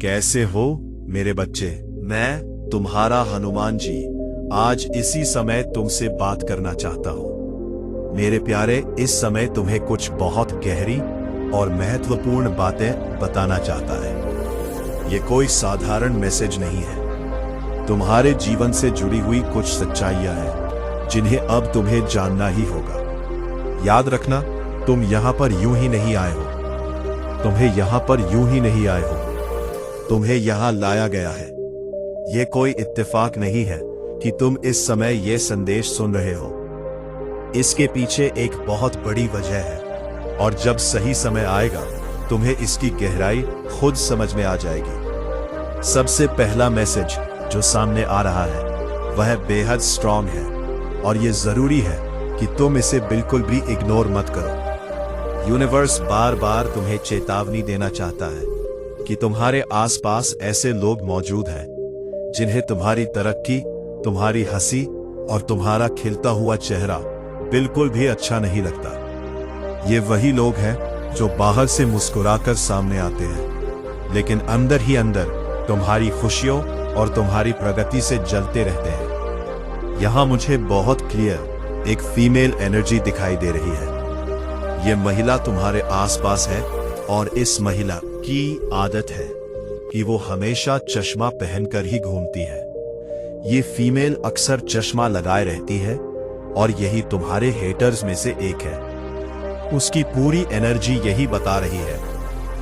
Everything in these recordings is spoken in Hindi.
कैसे हो मेरे बच्चे? मैं तुम्हारा हनुमान जी आज इसी समय तुमसे बात करना चाहता हूं। मेरे प्यारे, इस समय तुम्हें कुछ बहुत गहरी और महत्वपूर्ण बातें बताना चाहता है। ये कोई साधारण मैसेज नहीं है। तुम्हारे जीवन से जुड़ी हुई कुछ सच्चाइयां हैं जिन्हें अब तुम्हें जानना ही होगा। याद रखना, तुम यहां पर यूं ही नहीं आए हो। तुम्हें यहां पर यूं ही नहीं आए हो। तुम्हें यहां लाया गया है। यह कोई इत्तेफाक नहीं है कि तुम इस समय यह संदेश सुन रहे हो। इसके पीछे एक बहुत बड़ी वजह है, और जब सही समय आएगा तुम्हें इसकी गहराई खुद समझ में आ जाएगी। सबसे पहला मैसेज जो सामने आ रहा है वह बेहद स्ट्रांग है, और यह जरूरी है कि तुम इसे बिल्कुल भी इग्नोर मत करो। यूनिवर्स बार बार तुम्हें चेतावनी देना चाहता है कि तुम्हारे आसपास ऐसे लोग मौजूद हैं जिन्हें तुम्हारी तरक्की, तुम्हारी हंसी और तुम्हारा खिलता हुआ चेहरा बिल्कुल भी अच्छा नहीं लगता। ये वही लोग हैं जो बाहर से मुस्कुराकर सामने आते हैं, लेकिन अंदर ही अंदर तुम्हारी खुशियों और तुम्हारी प्रगति से जलते रहते हैं। यहां मुझे बहुत क्लियर एक फीमेल एनर्जी दिखाई दे रही है। ये महिला तुम्हारे आसपास है, और इस महिला की आदत है कि वो हमेशा चश्मा पहनकर ही घूमती है। ये फीमेल अक्सर चश्मा लगाए रहती है, और यही तुम्हारे हेटर्स में से एक है। उसकी पूरी एनर्जी यही बता रही है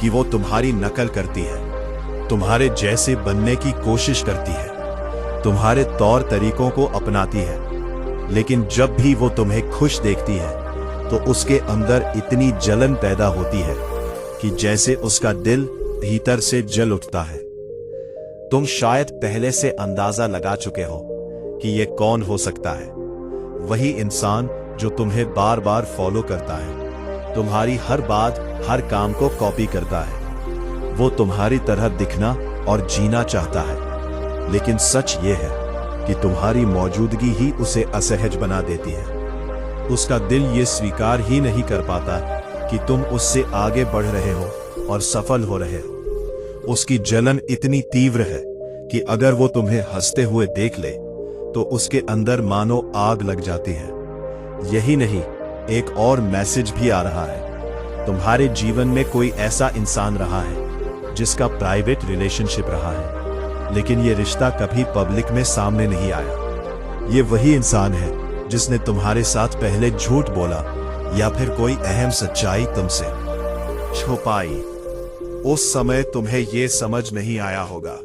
कि वो तुम्हारी नकल करती है, तुम्हारे जैसे बनने की कोशिश करती है, तुम्हारे तौर तरीकों को अपनाती है। लेकिन जब भी वो तुम्हें खुश देखती है तो उसके अंदर इतनी जलन पैदा होती है कि जैसे उसका दिल भीतर से जल उठता है। तुम शायद पहले से अंदाजा लगा चुके हो कि यह कौन हो सकता है। वही इंसान जो तुम्हें बार बार फॉलो करता है, तुम्हारी हर बात, हर काम को कॉपी करता है। वो तुम्हारी तरह दिखना और जीना चाहता है, लेकिन सच ये है कि तुम्हारी मौजूदगी ही उसे असहज बना देती है। उसका दिल ये स्वीकार ही नहीं कर पाता कि तुम उससे आगे बढ़ रहे हो और सफल हो रहे हो। उसकी जलन इतनी तीव्र है कि अगर वो तुम्हें हंसते हुए देख ले तो उसके अंदर मानो आग लग जाती है। यही नहीं, एक और मैसेज भी आ रहा है। तुम्हारे जीवन में कोई ऐसा इंसान रहा है जिसका प्राइवेट रिलेशनशिप रहा है, लेकिन ये रिश्ता कभी पब्लिक में सामने नहीं आया। ये वही इंसान है जिसने तुम्हारे साथ पहले झूठ बोला या फिर कोई अहम सच्चाई तुमसे छुपाई। उस समय तुम्हें यह समझ नहीं आया होगा,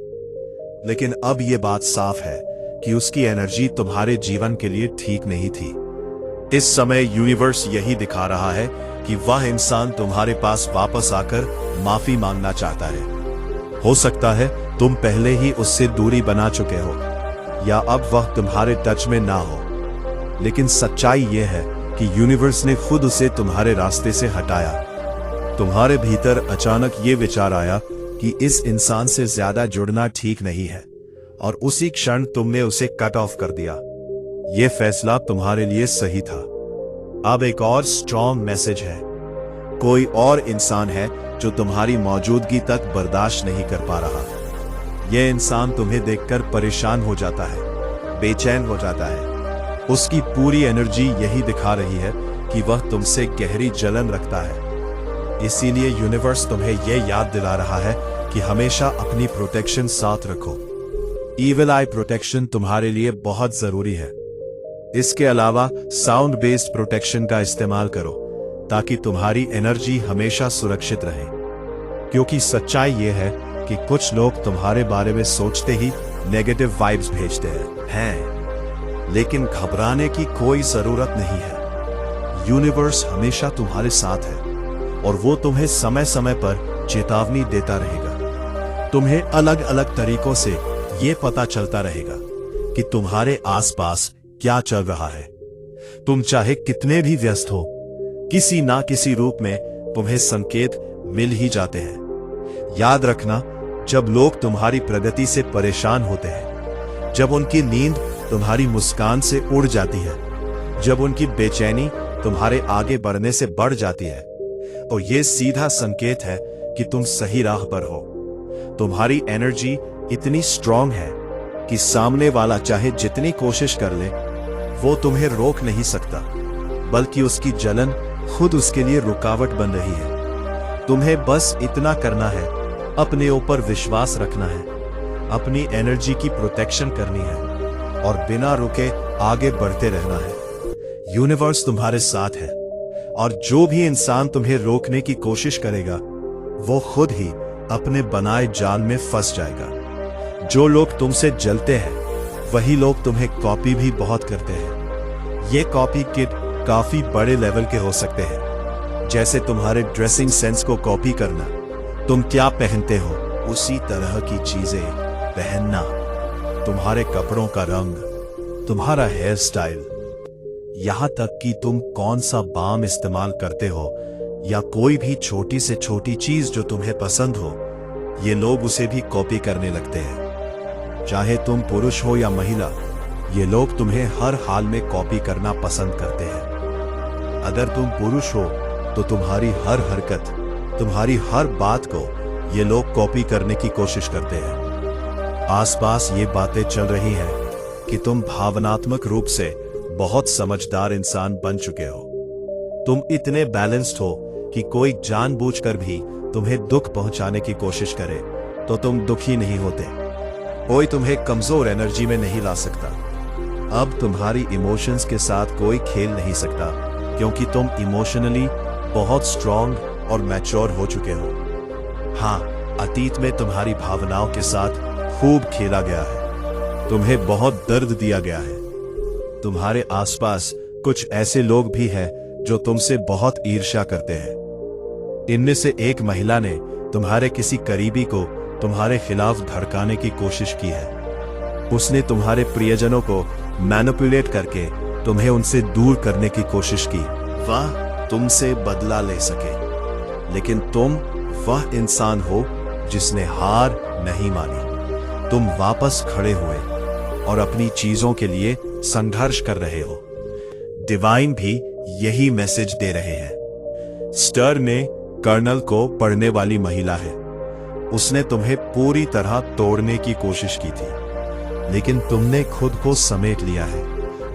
लेकिन अब यह बात साफ है कि उसकी एनर्जी तुम्हारे जीवन के लिए ठीक नहीं थी। इस समय यूनिवर्स यही दिखा रहा है कि वह इंसान तुम्हारे पास वापस आकर माफी मांगना चाहता है। हो सकता है तुम पहले ही उससे दूरी बना चुके हो, या अब वह तुम्हारे टच में ना हो, लेकिन सच्चाई यह है कि यूनिवर्स ने खुद उसे तुम्हारे रास्ते से हटाया। तुम्हारे भीतर अचानक ये विचार आया कि इस इंसान से ज्यादा जुड़ना ठीक नहीं है, और उसी क्षण तुमने उसे कट ऑफ कर दिया। यह फैसला तुम्हारे लिए सही था। अब एक और स्ट्रॉन्ग मैसेज है। कोई और इंसान है जो तुम्हारी मौजूदगी तक बर्दाश्त नहीं कर पा रहा। यह इंसान तुम्हें देखकर परेशान हो जाता है, बेचैन हो जाता है। उसकी पूरी एनर्जी यही दिखा रही है कि वह तुमसे गहरी जलन रखता है। इसीलिए यूनिवर्स तुम्हें यह याद दिला रहा है कि हमेशा अपनी प्रोटेक्शन साथ रखो। ईविल आई प्रोटेक्शन तुम्हारे लिए बहुत जरूरी है। इसके अलावा साउंड बेस्ड प्रोटेक्शन का इस्तेमाल करो ताकि तुम्हारी एनर्जी हमेशा सुरक्षित रहे। क्योंकि सच्चाई यह है कि कुछ लोग तुम्हारे बारे में सोचते ही नेगेटिव वाइब्स भेजते हैं, लेकिन घबराने की कोई जरूरत नहीं है। यूनिवर्स हमेशा तुम्हारे साथ है, और वो तुम्हें समय समय पर चेतावनी देता रहेगा। तुम्हें अलग अलग तरीकों से ये पता चलता रहेगा कि तुम्हारे आसपास क्या चल रहा है। तुम चाहे कितने भी व्यस्त हो, किसी ना किसी रूप में तुम्हें संकेत मिल ही जाते हैं। याद रखना, जब लोग तुम्हारी प्रगति से परेशान होते हैं, जब उनकी नींद तुम्हारी मुस्कान से उड़ जाती है, जब उनकी बेचैनी तुम्हारे आगे बढ़ने से बढ़ जाती है, तो यह सीधा संकेत है कि तुम सही राह पर हो। तुम्हारी एनर्जी इतनी स्ट्रांग है कि सामने वाला चाहे जितनी कोशिश कर ले वो तुम्हें रोक नहीं सकता, बल्कि उसकी जलन खुद उसके लिए रुकावट बन रही है। तुम्हें बस इतना करना है, अपने ऊपर विश्वास रखना है, अपनी एनर्जी की प्रोटेक्शन करनी है और बिना रुके आगे बढ़ते रहना है। यूनिवर्स तुम्हारे साथ है और जो भी इंसान तुम्हें रोकने की कोशिश करेगा वो खुद ही अपने बनाए जाल में फंस जाएगा। जो लोग तुमसे जलते हैं वही लोग तुम्हें कॉपी भी बहुत करते हैं। ये कॉपी किड काफी बड़े लेवल के हो सकते हैं, जैसे तुम्हारे ड्रेसिंग सेंस को कॉपी करना, तुम क्या पहनते हो उसी तरह की चीजें पहनना, तुम्हारे कपड़ों का रंग, तुम्हारा हेयर स्टाइल, यहां तक कि तुम कौन सा बाम इस्तेमाल करते हो या कोई भी छोटी से छोटी चीज जो तुम्हें पसंद हो, ये लोग उसे भी कॉपी करने लगते हैं। चाहे तुम पुरुष हो या महिला, ये लोग तुम्हें हर हाल में कॉपी करना पसंद करते हैं। अगर तुम पुरुष हो तो तुम्हारी हर हरकत, तुम्हारी हर बात को ये लोग कॉपी करने की कोशिश करते हैं। आसपास ये बातें चल रही हैं कि तुम भावनात्मक रूप से बहुत समझदार इंसान बन चुके हो। तुम इतने बैलेंस्ड हो कि कोई जानबूझकर भी तुम्हें दुख पहुंचाने की कोशिश करे तो तुम दुखी नहीं होते। कोई तुम्हें कमजोर एनर्जी में नहीं ला सकता। अब तुम्हारी इमोशंस के साथ कोई खेल नहीं सकता, क्योंकि तुम इमोशनली बहुत स्ट्रांग और मैच्योर हो चुके हो। हाँ, अतीत में तुम्हारी भावनाओं के साथ खूब खेला गया है, तुम्हें बहुत दर्द दिया गया है। तुम्हारे आसपास कुछ ऐसे लोग भी हैं जो तुमसे बहुत ईर्ष्या करते हैं। इनमें से एक महिला ने तुम्हारे किसी करीबी को तुम्हारे खिलाफ धड़काने की कोशिश की है। उसने तुम्हारे प्रियजनों को मैनिपुलेट करके तुम्हें उनसे दूर करने की कोशिश की, वह तुमसे बदला ले सके। लेकिन तुम वह इंसान हो जिसने हार नहीं मानी। तुम वापस खड़े हुए और अपनी चीजों के लिए संघर्ष कर रहे हो। डिवाइन भी यही मैसेज दे रहे हैं। स्टर ने कर्नल को पढ़ने वाली महिला है। उसने तुम्हें पूरी तरह तोड़ने की कोशिश की थी, लेकिन तुमने खुद को समेट लिया है,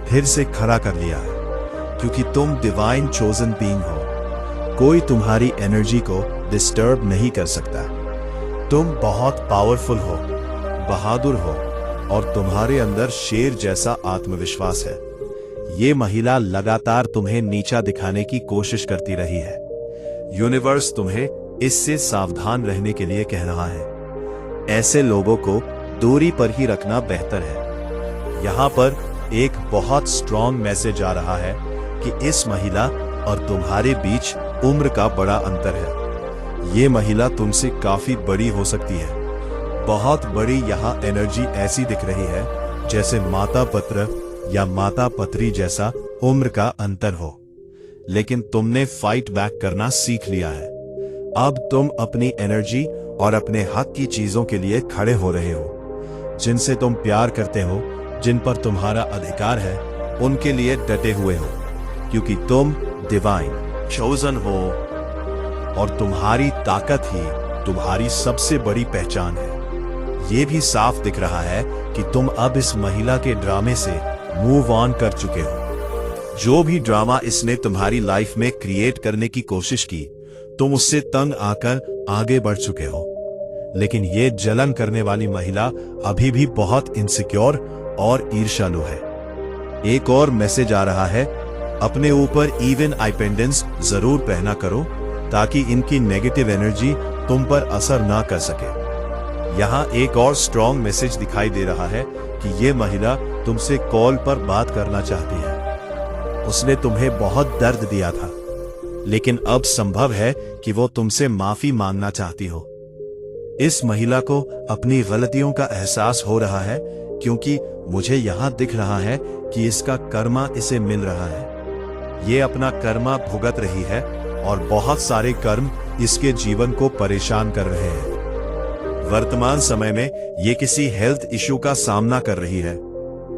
फिर से खड़ा कर लिया है, क्योंकि तुम डिवाइन चोजन बीइंग हो। कोई तुम्हारी एनर्जी को डिस्टर्ब नहीं कर सकता। तुम बहुत पावरफुल हो, बहादुर हो और तुम्हारे अंदर शेर जैसा आत्मविश्वास है। ये महिला लगातार तुम्हें नीचा दिखाने की कोशिश करती रही है। यूनिवर्स तुम्हें इससे सावधान रहने के लिए कह रहा है। ऐसे लोगों को दूरी पर ही रखना बेहतर है। यहाँ पर एक बहुत स्ट्रॉन्ग मैसेज आ रहा है कि इस महिला और तुम्हारे बीच उम्र का बड़ा अंतर है। ये महिला तुमसे काफी बड़ी हो सकती है, बहुत बड़ी। यहाँ एनर्जी ऐसी दिख रही है जैसे माता पुत्र या माता पत्री जैसा उम्र का अंतर हो, लेकिन तुमने फाइट बैक करना सीख लिया है। अब तुम अपनी एनर्जी और अपने हक की चीजों के लिए खड़े हो रहे हो। जिनसे तुम प्यार करते हो, जिन पर तुम्हारा अधिकार है, उनके लिए डटे हुए हो, क्योंकि तुम डिवाइन चोजन हो और तुम्हारी ताकत ही तुम्हारी सबसे बड़ी पहचान है। ये भी साफ दिख रहा है कि तुम अब इस महिला के ड्रामे से मूव ऑन कर चुके हो। जो भी ड्रामा इसने तुम्हारी लाइफ में क्रिएट करने की कोशिश की, तुम उससे तंग आकर आगे बढ़ चुके हो। लेकिन ये जलन करने वाली महिला अभी भी बहुत इनसिक्योर और ईर्ष्यालु है। एक और मैसेज आ रहा है, अपने ऊपर इवन आइपेंडेंस जरूर पहना करो ताकि इनकी नेगेटिव एनर्जी तुम पर असर ना कर सके। यहाँ एक और स्ट्रॉन्ग मैसेज दिखाई दे रहा है कि ये महिला तुमसे कॉल पर बात करना चाहती है। उसने तुम्हें बहुत दर्द दिया था, लेकिन अब संभव है कि वो तुमसे माफी मांगना चाहती हो। इस महिला को अपनी गलतियों का एहसास हो रहा है, क्योंकि मुझे यहाँ दिख रहा है कि इसका कर्मा इसे मिल रहा है। ये अपना कर्मा भुगत रही है और बहुत सारे कर्म इसके जीवन को परेशान कर रहे हैं। वर्तमान समय में ये किसी हेल्थ इश्यू का सामना कर रही है,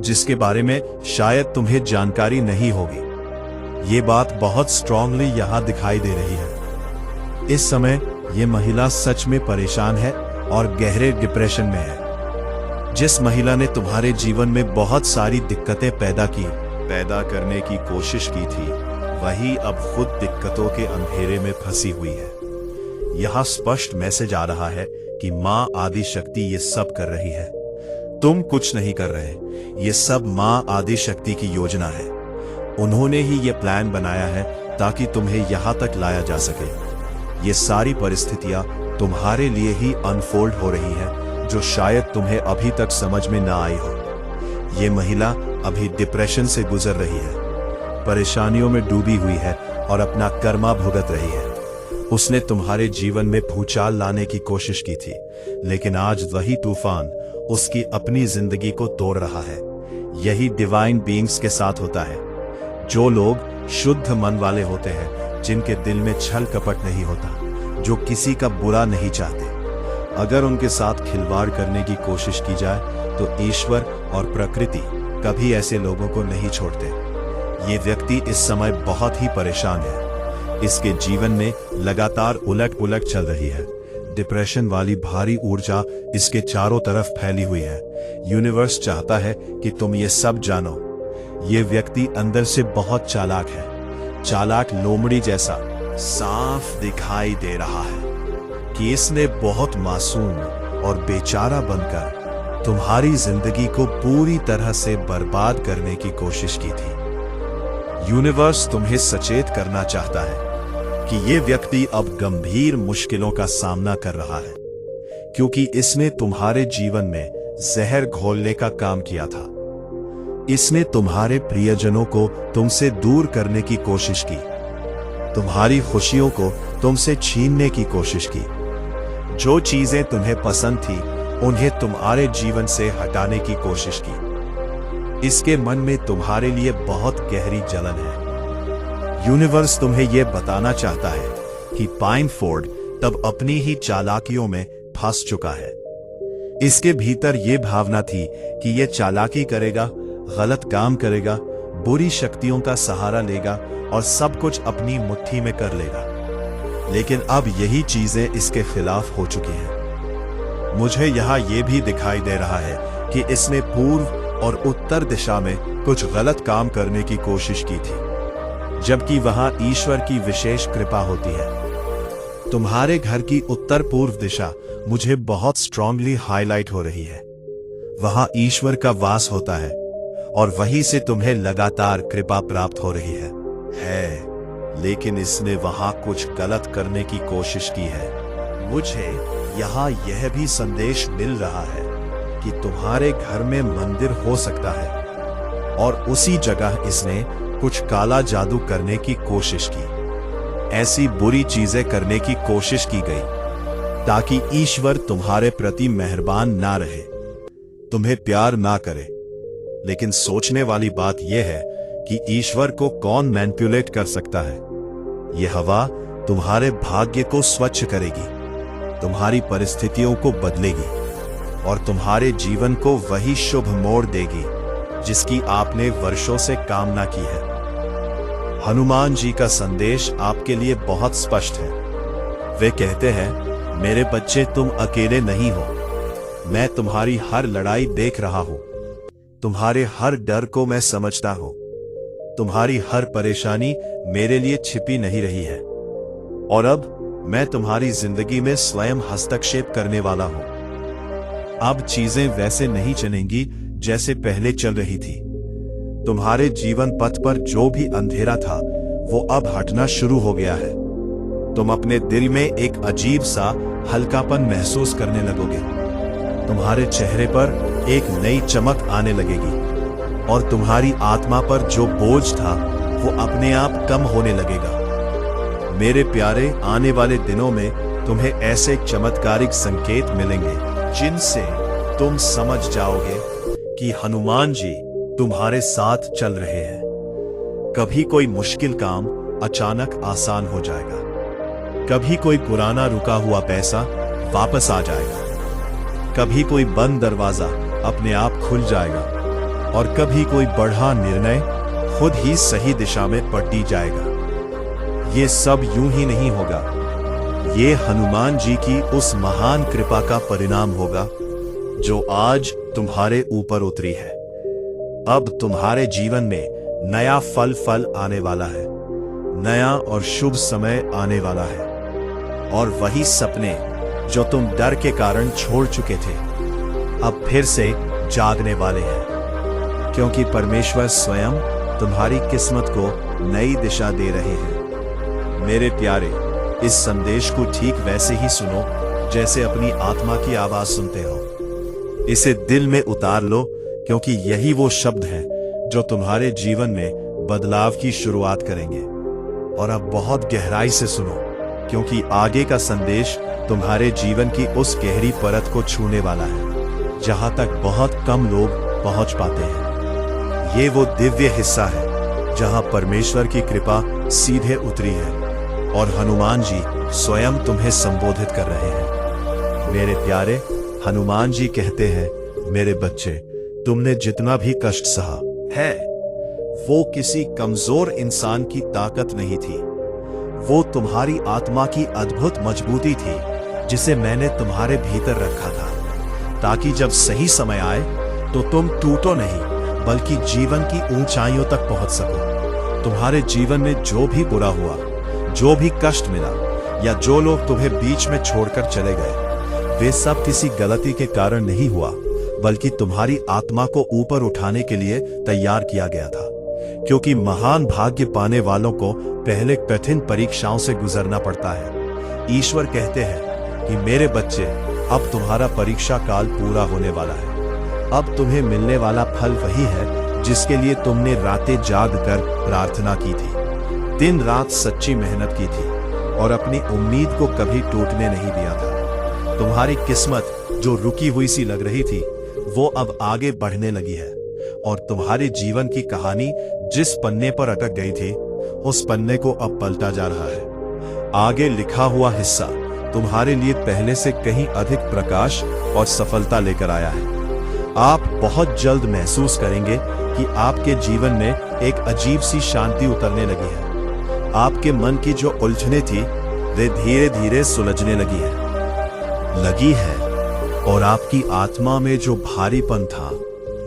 जिसके बारे में शायद तुम्हें जानकारी नहीं होगी। ये बात बहुत स्ट्रांगली यहाँ दिखाई दे रही है। इस समय ये महिला सच में परेशान है और गहरे डिप्रेशन में है। जिस महिला ने तुम्हारे जीवन में बहुत सारी दिक्कतें पैदा करने की कोशिश की थी, वही अब खुद दिक्कतों के अंधेरे में फंसी हुई है। यहां स्पष्ट मैसेज आ रहा है कि मां आदि शक्ति ये सब कर रही है। तुम कुछ नहीं कर रहे, ये सब मां आदि शक्ति की योजना है। उन्होंने ही ये प्लान बनाया है ताकि तुम्हें यहां तक लाया जा सके। ये सारी परिस्थितियां तुम्हारे लिए ही अनफोल्ड हो रही हैं, जो शायद तुम्हें अभी तक समझ में ना आई हो। ये महिला अभी डिप्रेशन से गुजर रही है, परेशानियों में डूबी हुई है और अपना कर्मा भुगत रही है। उसने तुम्हारे जीवन में भूचाल लाने की कोशिश की थी, लेकिन आज वही तूफान उसकी अपनी जिंदगी को तोड़ रहा है। यही डिवाइन बीइंग्स के साथ होता है। जो लोग शुद्ध मन वाले होते हैं, जिनके दिल में छल कपट नहीं होता, जो किसी का बुरा नहीं चाहते, अगर उनके साथ खिलवाड़ करने की कोशिश की जाए तो ईश्वर और प्रकृति कभी ऐसे लोगों को नहीं छोड़ते। ये व्यक्ति इस समय बहुत ही परेशान है। इसके जीवन में लगातार उलट पुलट चल रही है। डिप्रेशन वाली भारी ऊर्जा इसके चारों तरफ फैली हुई है। यूनिवर्स चाहता है कि तुम ये सब जानो। ये व्यक्ति अंदर से बहुत चालाक है, चालाक लोमड़ी जैसा साफ दिखाई दे रहा है कि इसने बहुत मासूम और बेचारा बनकर तुम्हारी जिंदगी को पूरी तरह से बर्बाद करने की कोशिश की थी। यूनिवर्स तुम्हें सचेत करना चाहता है कि यह व्यक्ति अब गंभीर मुश्किलों का सामना कर रहा है, क्योंकि इसने तुम्हारे जीवन में जहर घोलने का काम किया था। इसने तुम्हारे प्रियजनों को तुमसे दूर करने की कोशिश की, तुम्हारी खुशियों को तुमसे छीनने की कोशिश की। जो चीजें तुम्हें पसंद थी, उन्हें तुम्हारे जीवन से हटाने की कोशिश की। इसके मन में तुम्हारे लिए बहुत गहरी जलन है। यूनिवर्स तुम्हें यह बताना चाहता है कि पाइनफोर्ड तब अपनी ही चालाकियों में फंस चुका है। इसके भीतर यह भावना थी कि यह चालाकी करेगा, गलत काम करेगा, बुरी शक्तियों का सहारा लेगा और सब कुछ अपनी मुट्ठी में कर लेगा। लेकिन अब यही चीजें इसके खिलाफ हो चुकी हैं। मुझे यहां यह भी दिखाई दे रहा है कि इसने पूर्व और उत्तर दिशा में कुछ गलत काम करने की कोशिश की थी, जबकि वहां ईश्वर की विशेष कृपा होती है। तुम्हारे घर की उत्तर पूर्व दिशा मुझे बहुत स्ट्रांगली हाईलाइट हो रही है। वहां ईश्वर का वास होता है और वहीं से तुम्हें लगातार कृपा प्राप्त हो रही है। लेकिन इसने वहां कुछ गलत करने की कोशिश की है। मुझे यहां यह भी संदेश मिल रहा है कि तुम्हारे घर में मंदिर हो सकता है और उसी जगह इसने कुछ काला जादू करने की कोशिश की। ऐसी बुरी चीजें करने की कोशिश की गई ताकि ईश्वर तुम्हारे प्रति मेहरबान ना रहे, तुम्हें प्यार ना करे। लेकिन सोचने वाली बात यह है कि ईश्वर को कौन मैनिपुलेट कर सकता है। यह हवा तुम्हारे भाग्य को स्वच्छ करेगी, तुम्हारी परिस्थितियों को बदलेगी और तुम्हारे जीवन को वही शुभ मोड़ देगी जिसकी आपने वर्षों से कामना की है। हनुमान जी का संदेश आपके लिए बहुत स्पष्ट है। वे कहते हैं, मेरे बच्चे, तुम अकेले नहीं हो। मैं तुम्हारी हर लड़ाई देख रहा हूं, तुम्हारे हर डर को मैं समझता हूं। तुम्हारी हर परेशानी मेरे लिए छिपी नहीं रही है और अब मैं तुम्हारी जिंदगी में स्वयं हस्तक्षेप करने वाला हूं। अब चीजें वैसे नहीं चलेंगी जैसे पहले चल रही थी। तुम्हारे जीवन पथ पर जो भी अंधेरा था वो अब हटना शुरू हो गया है। तुम अपने दिल में एक अजीब सा हल्कापन महसूस करने लगोगे। तुम्हारे चेहरे पर एक नई चमक आने लगेगी और तुम्हारी आत्मा पर जो बोझ था वो अपने आप कम होने लगेगा। मेरे प्यारे, आने वाले दिनों में तुम्हें ऐसे चमत्कारिक संकेत मिलेंगे जिनसे तुम समझ जाओगे कि हनुमान जी तुम्हारे साथ चल रहे हैं। कभी कोई मुश्किल काम अचानक आसान हो जाएगा, कभी कोई पुराना रुका हुआ पैसा वापस आ जाएगा, कभी कोई बंद दरवाजा अपने आप खुल जाएगा और कभी कोई बड़ा निर्णय खुद ही सही दिशा में पलट जाएगा। ये सब यूं ही नहीं होगा, ये हनुमान जी की उस महान कृपा का परिणाम होगा जो आज तुम्हारे ऊपर उतरी है। अब तुम्हारे जीवन में नया फल आने वाला है, नया और शुभ समय आने वाला है, और वही सपने जो तुम डर के कारण छोड़ चुके थे अब फिर से जागने वाले हैं, क्योंकि परमेश्वर स्वयं तुम्हारी किस्मत को नई दिशा दे रहे हैं। मेरे प्यारे, इस संदेश को ठीक वैसे ही सुनो जैसे अपनी आत्मा की आवाज सुनते हो। इसे दिल में उतार लो, क्योंकि यही वो शब्द हैं जो तुम्हारे जीवन में बदलाव की शुरुआत करेंगे। और अब बहुत गहराई से सुनो, क्योंकि आगे का संदेश तुम्हारे जीवन की उस गहरी परत को छूने वाला है जहां तक बहुत कम लोग पहुंच पाते हैं। ये वो दिव्य हिस्सा है जहां परमेश्वर की कृपा सीधे उतरी है और हनुमान जी स्वयं तुम्हें संबोधित कर रहे हैं। मेरे प्यारे, हनुमान जी कहते हैं, मेरे बच्चे, तुमने जितना भी कष्ट सहा है वो किसी कमजोर इंसान की ताकत नहीं थी, वो तुम्हारी आत्मा की अद्भुत मजबूती थी जिसे मैंने तुम्हारे भीतर रखा था, ताकि जब सही समय आए तो तुम टूटो नहीं बल्कि जीवन की ऊंचाइयों तक पहुंच सको। तुम्हारे जीवन में जो भी बुरा हुआ, जो भी कष्ट मिला, या जो लोग तुम्हें बीच में छोड़कर चले गए, वे सब किसी गलती के कारण नहीं हुआ, बल्कि तुम्हारी आत्मा को ऊपर उठाने के लिए तैयार किया गया था। क्योंकि महान भाग्य पाने वालों को पहले कठिन परीक्षाओं से गुजरना पड़ता है। ईश्वर कहते हैं कि मेरे बच्चे, अब तुम्हारा परीक्षा काल पूरा होने वाला है। अब तुम्हें मिलने वाला फल वही है जिसके लिए तुमने रातें जाग कर प्रार्थना की थी, दिन रात सच्ची मेहनत की थी और अपनी उम्मीद को कभी टूटने नहीं दिया था। तुम्हारी किस्मत जो रुकी हुई सी लग रही थी वो अब आगे बढ़ने लगी है, और तुम्हारे जीवन की कहानी जिस पन्ने पर अटक गई थी उस पन्ने को अब पलटा जा रहा है। आगे लिखा हुआ हिस्सा तुम्हारे लिए पहले से कहीं अधिक प्रकाश और सफलता लेकर आया है। आप बहुत जल्द महसूस करेंगे कि आपके जीवन में एक अजीब सी शांति उतरने लगी है। आपके मन की जो उलझनें थी वे धीरे धीरे सुलझने लगी है, और आपकी आत्मा में जो भारीपन था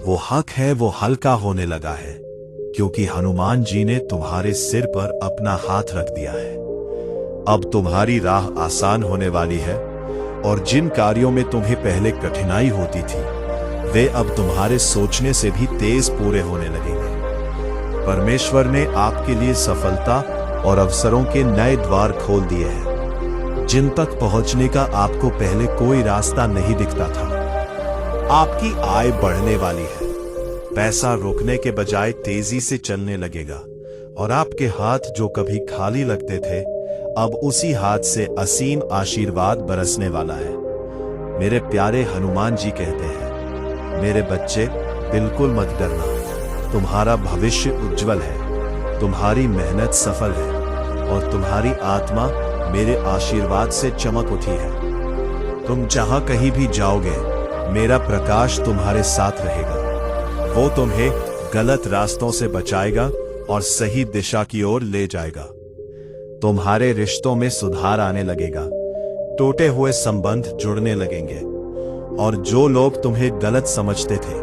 वो हक है, वो हल्का होने लगा है, क्योंकि हनुमान जी ने तुम्हारे सिर पर अपना हाथ रख दिया है। अब तुम्हारी राह आसान होने वाली है, और जिन कार्यों में तुम्हें पहले कठिनाई होती थी वे अब तुम्हारे सोचने से भी तेज पूरे होने लगेंगे। परमेश्वर ने आपके लिए सफलता और अवसरों के नए द्वार खोल दिए हैं, जिन तक पहुंचने का आपको पहले कोई रास्ता नहीं दिखता था। आपकी आय बढ़ने वाली है, पैसा रोकने के बजाय तेजी से चलने लगेगा, और आपके हाथ जो कभी खाली लगते थे अब उसी हाथ से असीम आशीर्वाद बरसने वाला है। मेरे प्यारे, हनुमान जी कहते हैं, मेरे बच्चे, बिल्कुल मत डरना, तुम्हारा भविष्य उज्जवल है, तुम्हारी मेहनत सफल है, और तुम्हारी आत्मा मेरे आशीर्वाद से चमक उठी है। तुम जहां कहीं भी जाओगे मेरा प्रकाश तुम्हारे साथ रहेगा, वो तुम्हें गलत रास्तों से बचाएगा और सही दिशा की ओर ले जाएगा। तुम्हारे रिश्तों में सुधार आने लगेगा, टूटे हुए संबंध जुड़ने लगेंगे, और जो लोग तुम्हें गलत समझते थे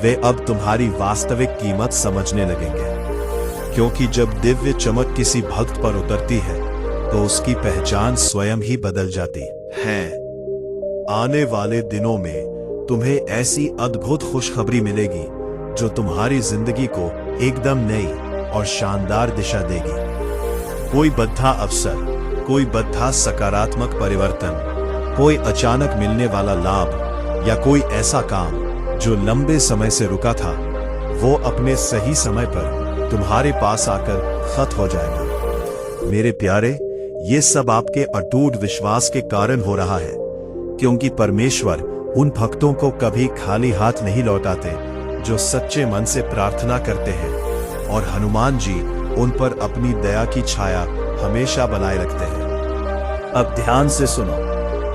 वे अब तुम्हारी वास्तविक कीमत समझने लगेंगे। क्योंकि जब दिव्य चमक किसी भक्त पर उतरती है तो उसकी पहचान स्वयं ही बदल जाती है। आने वाले दिनों में तुम्हें ऐसी अद्भुत खुशखबरी मिलेगी जो तुम्हारी जिंदगी को एकदम नई और शानदार दिशा देगी। कोई बद्धा अवसर, कोई बद्धा सकारात्मक परिवर्तन, कोई अचानक मिलने वाला लाभ, या कोई ऐसा काम जो लंबे समय से रुका था, वो अपने सही समय पर तुम्हारे पास आकर खत्म हो जाएगा। मेरे प्यारे, ये सब आपके अटूट विश्वास के कारण हो रहा है, क्योंकि परमेश्वर उन भक्तों को कभी खाली हाथ नहीं लौटाते जो सच्चे मन से प्रार्थना करते हैं, और हनुमान जी उन पर अपनी दया की छाया हमेशा बनाए रखते हैं। अब ध्यान से सुनो,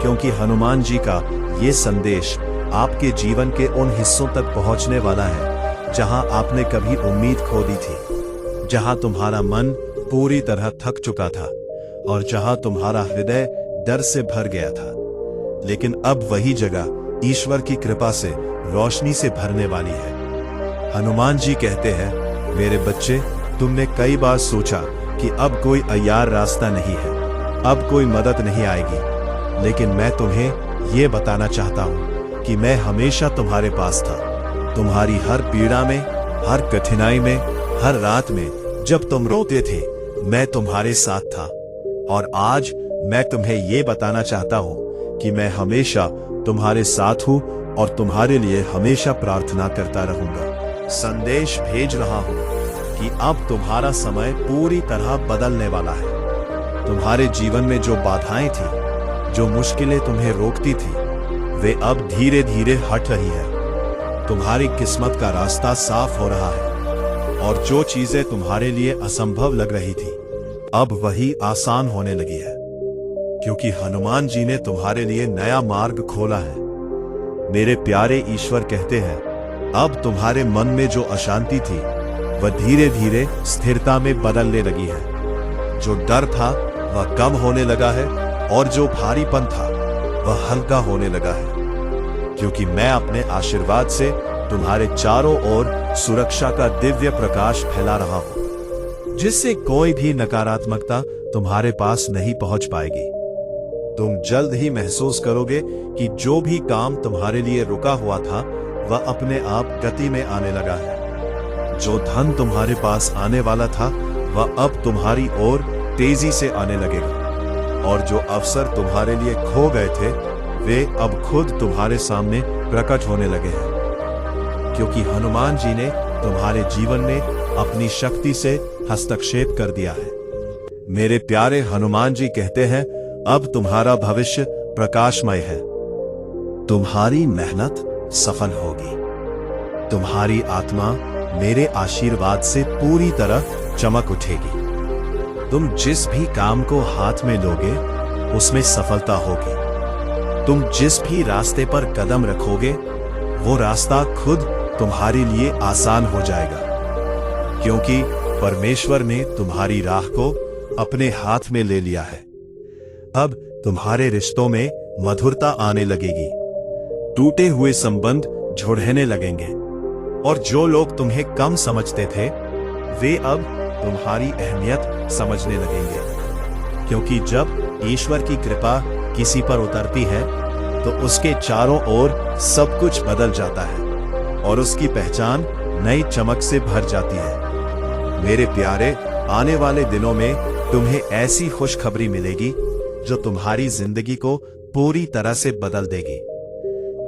क्योंकि हनुमान जी का ये संदेश आपके जीवन के उन हिस्सों तक पहुंचने वाला है जहां आपने कभी उम्मीद खो दी थी, जहां तुम्हारा मन पूरी तरह थक चुका था, और जहां तुम्हारा हृदय डर से भर गया था, लेकिन अब वही जगह ईश्वर की कृपा से रोशनी से भरने वाली है। हनुमान जी कहते हैं, मेरे बच्चे, तुमने कई बार सोचा कि अब कोई अय्यार रास्ता नहीं है, अब कोई मदद नहीं आएगी, लेकिन मैं तुम्हें ये बताना चाहता हूँ कि मैं हमेशा तुम्हारे पास था। तुम्हारी हर पीड़ा में, हर कठिनाई में, हर रात में जब तुम रोते थे, मैं तुम्हारे साथ था। और आज मैं तुम्हें ये बताना चाहता हूँ कि मैं हमेशा तुम्हारे साथ हूँ और तुम्हारे लिए हमेशा प्रार्थना करता रहूंगा। संदेश भेज रहा हूँ कि अब तुम्हारा समय पूरी तरह बदलने वाला है। तुम्हारे जीवन में जो बाधाएं थी, जो मुश्किलें तुम्हें रोकती थी, वे अब धीरे धीरे हट रही है। तुम्हारी किस्मत का रास्ता साफ हो रहा है और जो चीजें तुम्हारे लिए असंभव लग रही थी, अब वही आसान होने लगी है, क्योंकि हनुमान जी ने तुम्हारे लिए नया मार्ग खोला है। मेरे प्यारे ईश्वर कहते हैं, अब तुम्हारे मन में जो अशांति थी, वह धीरे धीरे स्थिरता में बदलने लगी है। जो डर था वह कम होने लगा है और जो भारीपन था वह हल्का होने लगा है, क्योंकि मैं अपने आशीर्वाद से तुम्हारे चारों ओर सुरक्षा का दिव्य प्रकाश फैला रहा हूं, जिससे कोई भी नकारात्मकता तुम्हारे पास नहीं पहुंच पाएगी। तुम जल्द ही महसूस करोगे कि जो भी काम तुम्हारे लिए रुका हुआ था, वह अपने आप गति में आने लगा है। जो धन तुम्हारे पास आने वाला था, वह अब तुम्हारी ओर तेजी से आने लगेगा, और जो अवसर तुम्हारे लिए खो गए थे, वे अब खुद तुम्हारे सामने प्रकट होने लगे हैं, क्योंकि हनुमान जी ने तुम्हारे जीवन में अपनी शक्ति से हस्तक्षेप कर दिया है। मेरे प्यारे हनुमान जी कहते हैं, अब तुम्हारा भविष्य प्रकाशमय है। तुम्हारी मेहनत सफल होगी। तुम्हारी आत्मा मेरे आशीर्वाद से पूरी तरह चमक उठेगी। तुम जिस भी काम को हाथ में लोगे, उसमें सफलता होगी। तुम जिस भी रास्ते पर कदम रखोगे, वो रास्ता खुद तुम्हारे लिए आसान हो जाएगा, क्योंकि परमेश्वर ने तुम्हारी राह को अपने हाथ में ले लिया है। अब तुम्हारे रिश्तों में मधुरता आने लगेगी। टूटे हुए संबंध जुड़ने लगेंगे, और जो लोग तुम्हें कम समझते थे, वे अब तुम्हारी अहमियत समझने लगेंगे, क्योंकि जब ईश्वर की कृपा किसी पर उतरती है, तो उसके चारों ओर सब कुछ बदल जाता है और उसकी पहचान नई चमक से भर जाती है। मेरे प्यारे, आने वाले दिनों में तुम्हें ऐसी खुशखबरी मिलेगी जो तुम्हारी जिंदगी को पूरी तरह से बदल देगी।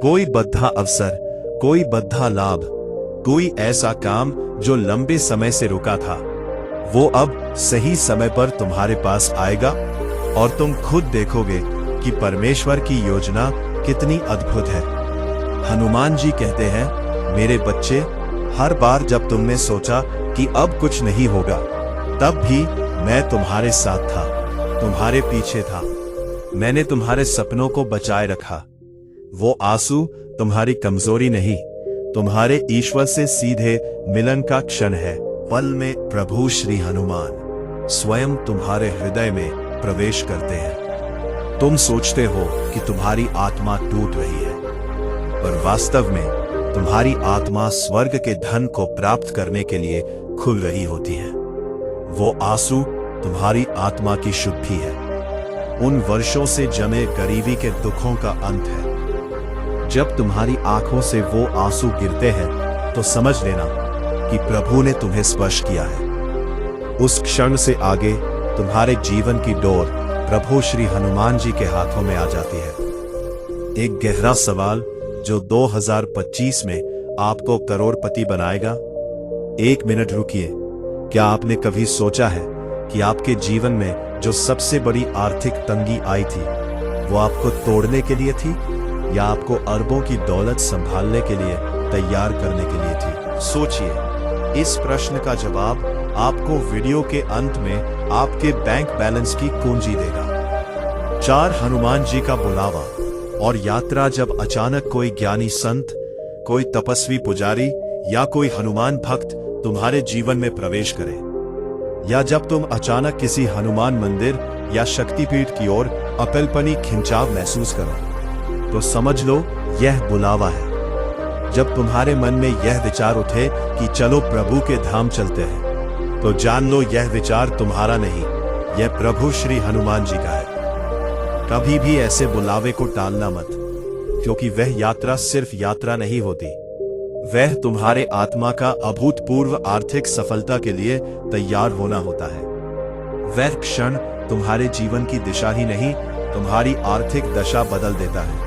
कोई बद्धा अवसर, कोई बद्धा लाभ, कोई ऐसा काम जो लंबे समय से रुका था, वो अब सही समय पर तुम्हारे पास आएगा, और तुम खुद देखोगे कि परमेश्वर की योजना कितनी अद्भुत है। हनुमान जी कहते हैं, मेरे बच्चे, हर बार जब तुमने सोचा कि अब कुछ नहीं होगा, तब भी मैं तुम्हारे साथ था, तुम्हारे पीछे था। मैंने तुम्हारे सपनों को बचाए रखा। वो आंसू तुम्हारी कमजोरी नहीं, तुम्हारे ईश्वर से सीधे मिलन का क्षण है। पल में प्रभु श्री हनुमान स्वयं तुम्हारे हृदय में प्रवेश करते हैं। तुम सोचते हो कि तुम्हारी आत्मा टूट रही है, पर वास्तव में तुम्हारी आत्मा स्वर्ग के धन को प्राप्त करने के लिए खुल रही होती है। वो आंसू तुम्हारी आत्मा की शुद्धि है, उन वर्षों से जमे गरीबी के दुखों का अंत है। जब तुम्हारी आंखों से वो आंसू गिरते हैं, तो समझ लेना कि प्रभु ने तुम्हें स्पर्श किया है। उस क्षण से आगे तुम्हारे जीवन की डोर प्रभु श्री हनुमान जी के हाथों में आ जाती है। एक गहरा सवाल जो 2025 में आपको करोड़पति बनाएगा। एक मिनट रुकिए, क्या आपने कभी सोचा है कि आपके जीवन में जो सबसे बड़ी आर्थिक तंगी आई थी, वो आपको तोड़ने के लिए थी या आपको अरबों की दौलत संभालने के लिए तैयार करने के लिए थी? सोचिए। इस प्रश्न का जवाब आपको वीडियो के अंत में आपके बैंक बैलेंस की कुंजी देगा। 4 हनुमान जी का बुलावा और यात्रा। जब अचानक कोई ज्ञानी संत, कोई तपस्वी पुजारी या कोई हनुमान भक्त तुम्हारे जीवन में प्रवेश करे, या जब तुम अचानक किसी हनुमान मंदिर या शक्तिपीठ की ओर अकलपनी खिंचाव महसूस करो, तो समझ लो यह बुलावा है। जब तुम्हारे मन में यह विचार उठे कि चलो प्रभु के धाम चलते हैं, तो जान लो यह विचार तुम्हारा नहीं, यह प्रभु श्री हनुमान जी का है। कभी भी ऐसे बुलावे को टालना मत, क्योंकि वह यात्रा सिर्फ यात्रा नहीं होती, वह तुम्हारे आत्मा का अभूतपूर्व आर्थिक सफलता के लिए तैयार होना होता है। वह क्षण तुम्हारे जीवन की दिशा ही नहीं, तुम्हारी आर्थिक दशा बदल देता है।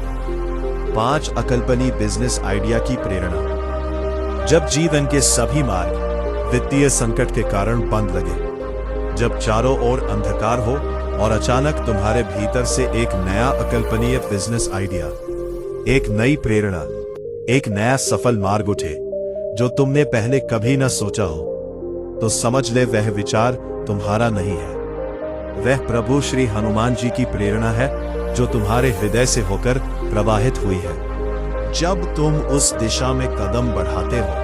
5 अकल्पनीय बिजनेस आइडिया की प्रेरणा। जब जीवन के सभी मार्ग वित्तीय संकट के कारण बंद लगे, जब चारों ओर अंधकार हो और अचानक तुम्हारे भीतर से एक नया अकल्पनीय बिजनेस आइडिया, एक नई प्रेरणा, एक नया सफल मार्ग उठे जो तुमने पहले कभी न सोचा हो, तो समझ ले वह विचार तुम्हारा नहीं है। वह प्रभु श्री हनुमान जी की प्रेरणा है जो तुम्हारे हृदय से होकर प्रवाहित हुई है। जब तुम उस दिशा में कदम बढ़ाते हो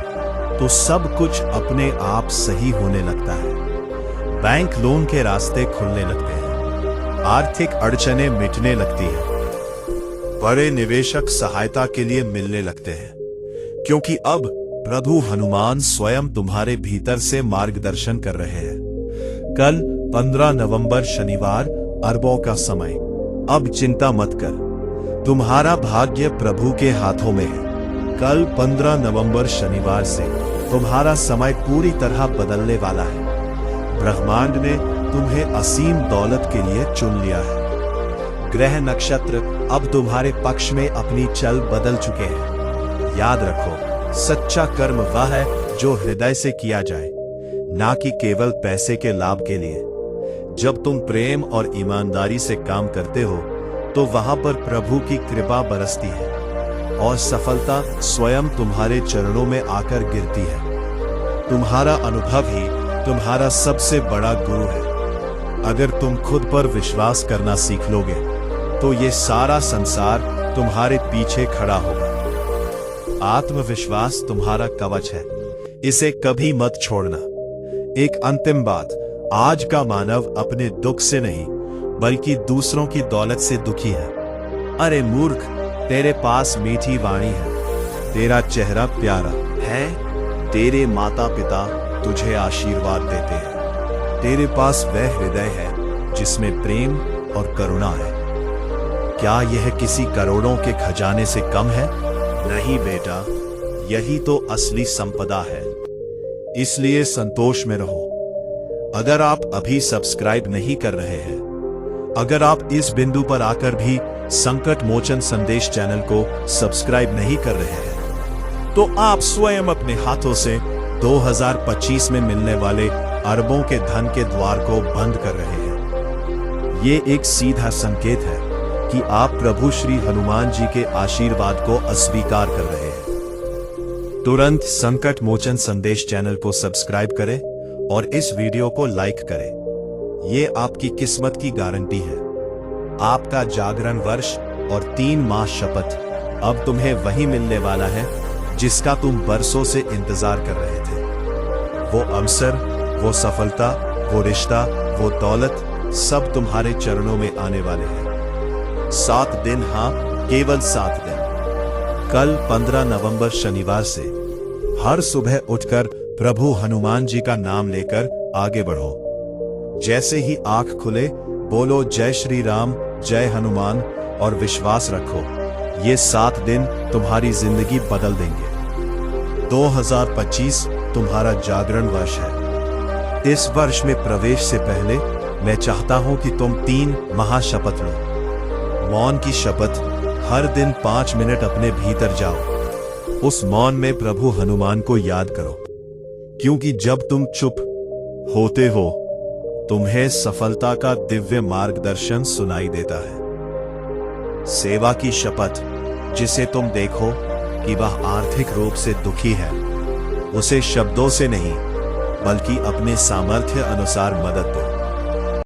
तो सब कुछ अपने आप सही होने लगता है। बैंक लोन के रास्ते खुलने लगते हैं, आर्थिक अड़चनें मिटने लगती हैं, बड़े निवेशक सहायता के लिए मिलने लगते हैं, क्योंकि अब प्रभु हनुमान स्वयं तुम्हारे भीतर से मार्गदर्शन कर रहे हैं। कल 15 नवंबर शनिवार, अरबों का समय। अब चिंता मत कर, तुम्हारा भाग्य प्रभु के हाथों में है। कल 15 नवंबर शनिवार से तुम्हारा समय पूरी तरह बदलने वाला है। ब्रह्मांड ने तुम्हें असीम दौलत के लिए चुन लिया है। ग्रह नक्षत्र अब तुम्हारे पक्ष में अपनी चल बदल चुके हैं। याद रखो, सच्चा कर्म वह है जो हृदय से किया जाए, ना कि केवल पैसे के लाभ के लिए। जब तुम प्रेम और ईमानदारी से काम करते हो तो वहां पर प्रभु की कृपा बरसती है और सफलता स्वयं तुम्हारे चरणों में आकर गिरती है। तुम्हारा अनुभव ही तुम्हारा सबसे बड़ा गुरु है। अगर तुम खुद पर विश्वास करना सीख लोगे तो ये सारा संसार तुम्हारे पीछे खड़ा होगा। आत्मविश्वास तुम्हारा कवच है, इसे कभी मत छोड़ना। एक अंतिम बात, आज का मानव अपने दुख से नहीं बल्कि दूसरों की दौलत से दुखी है। अरे मूर्ख, तेरे पास मीठी वाणी है, तेरा चेहरा प्यारा है, तेरे माता पिता तुझे आशीर्वाद देते हैं, तेरे पास वह हृदय है जिसमें प्रेम और करुणा है। क्या यह किसी करोड़ों के खजाने से कम है? नहीं बेटा, यही तो असली संपदा है। इसलिए संतोष में रहो। अगर आप अभी सब्सक्राइब नहीं कर रहे हैं, अगर आप इस बिंदु पर आकर भी संकट मोचन संदेश चैनल को सब्सक्राइब नहीं कर रहे हैं, तो आप स्वयं अपने हाथों से 2025 में मिलने वाले अरबों के धन के द्वार को बंद कर रहे हैं। ये एक सीधा संकेत है कि आप प्रभु श्री हनुमान जी के आशीर्वाद को अस्वीकार कर रहे हैं। तुरंत संकट मोचन संदेश चैनल को सब्सक्राइब करें और इस वीडियो को लाइक करें। ये आपकी किस्मत की गारंटी है। आपका जागरण वर्ष और 3 माह शपथ अब तुम्हें वही मिलने वाला है जिसका तुम बरसों से इंतजार कर रहे थे। वो अवसर, वो सफलता, वो रिश्ता, वो दौलत सब तुम्हारे चरणों में आने वाले हैं। 7 दिन, हाँ केवल 7 दिन। कल 15 नवंबर शनिवार से हर सुबह उठकर प्रभु हनुमान जी का नाम लेकर आगे बढ़ो। जैसे ही आंख खुले बोलो जय श्री राम, जय हनुमान और विश्वास रखो ये 7 दिन तुम्हारी जिंदगी बदल देंगे। 2025 तुम्हारा जागरण वर्ष है। इस वर्ष में प्रवेश से पहले मैं चाहता हूं कि तुम 3 महाशपथ लो। मौन की शपथ, हर दिन 5 मिनट अपने भीतर जाओ। उस मौन में प्रभु हनुमान को याद करो, क्योंकि जब तुम चुप होते हो तुम्हें सफलता का दिव्य मार्गदर्शन सुनाई देता है। सेवा की शपथ, जिसे तुम देखो कि वह आर्थिक रूप से दुखी है, उसे शब्दों से नहीं बल्कि अपने सामर्थ्य अनुसार मदद दो।